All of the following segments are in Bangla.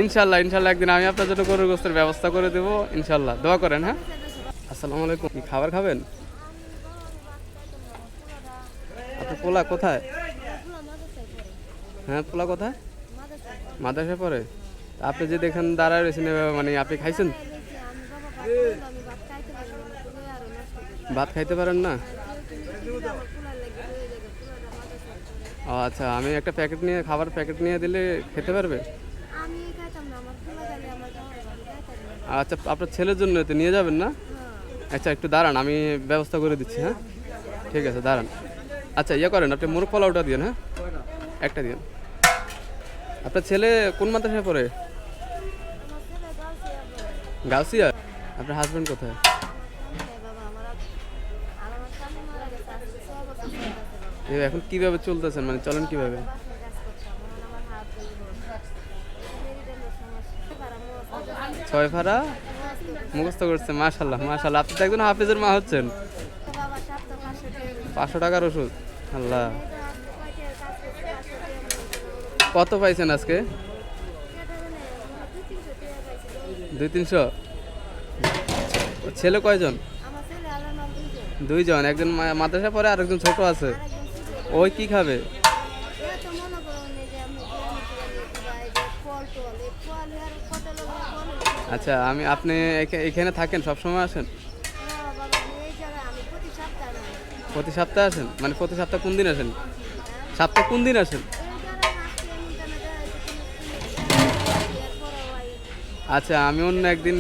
ইনশাল্লাহ ইনশাল্লাহ একদিন আমি আপনার জন্য গরুর গোস্তের ব্যবস্থা করে দেবো ইনশাল্লাহ, দোয়া করেন। হ্যাঁ, আসসালামু আলাইকুম। কি খাবার খাবেন? আপনার পোলা কোথায়? হ্যাঁ, পোলা কোথায়? মাদ্রাসায় পড়ে। আপনি যে দেখেন দাঁড়ায় রয়েছেন এভাবে, মানে আপনি খাইছেন? ভাত খাইতে পারেন না? ও আচ্ছা, আমি একটা প্যাকেট নিয়ে, খাবার প্যাকেট নিয়ে দিলে খেতে পারবে? আচ্ছা, আপনার ছেলের জন্য তো নিয়ে যাবেন না? আচ্ছা, একটু দাঁড়ান, আমি ব্যবস্থা করে দিচ্ছি। হ্যাঁ, ঠিক আছে, দাঁড়ান। আচ্ছা, ইয়ে করেন, আপনি মুরগ পোলাওটা দিন। হ্যাঁ, একটা দিন। আপনার ছেলে কোন মাদ্রাসায় পড়ে? গাউসিয়া। আপনার হাজবেন্ড কোথায়? এখন কিভাবে চলতেছেন, মানে চলেন কিভাবে? ছয় ফারা মুখস্থ করছে, মাশাল্লাহ মাশাল্লাহ। আপনি তো একজন হাফেজের মা হচ্ছেন। 500 টাকার ওষুধ, আল্লাহ। কত পাইছেন আজকে? 200-300। ছেলে কয়জন? 2জন। একজন মাদ্রাসা পড়ে, আরেকজন ছোট আছে। ওই কি খাবে? আচ্ছা, আপনি এখানে থাকেন, সবসময় আসেন? প্রতি সপ্তাহে আসেন? মানে প্রতি সপ্তাহে কোন দিন আসেন? সপ্তাহে কোন দিন আসেন? আচ্ছা, আমি অন্য একদিন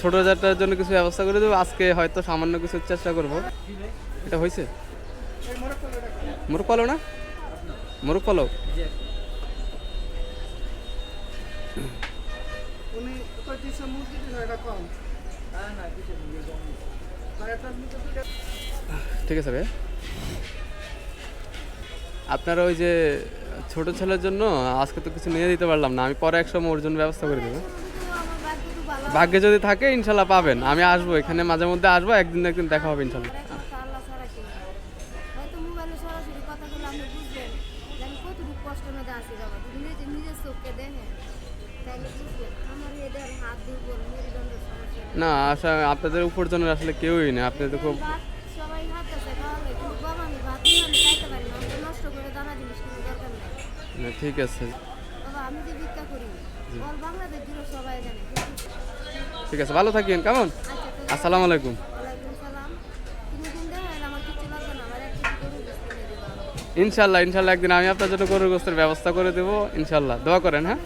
ছোট যাত্রার জন্য কিছু ব্যবস্থা করে দেবো। আজকে হয়তো সামান্য কিছু চেষ্টা করব। এটা হয়েছে মোরগ পালো না? মোরগ পালো। ঠিক আছে ভাই। আপনার ওই যে ছোট ছেলের জন্য আজকে তো কিছু নিয়ে দিতে পারলাম না, আমি পরে এক সময় ওর জন্য ব্যবস্থা করে দেবো। ভাগ্যে যদি থাকে ইনশাল্লাহ পাবেন। আমি আসবো এখানে, মাঝে মধ্যে আসবো, একদিন না একদিন দেখা হবে ইনশাল্লাহ। না, আসলে আপনাদের উপরজনের আসলে কেউই না, আপনি তো খুব। ঠিক আছে, ঠিক আছে, ভালো থাকিয়েন। কেমন? আসসালামু আলাইকুম। ইনশাল্লাহ ইনশাল্লাহ একদিন আমি আপনার জন্য গরুর গোস্তের ব্যবস্থা করে দেবো ইনশাল্লাহ, দোয়া করেন। হ্যাঁ,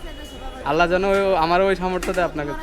আল্লাহ যেন আমারও ওই সামর্থ্য দেয় আপনাকে।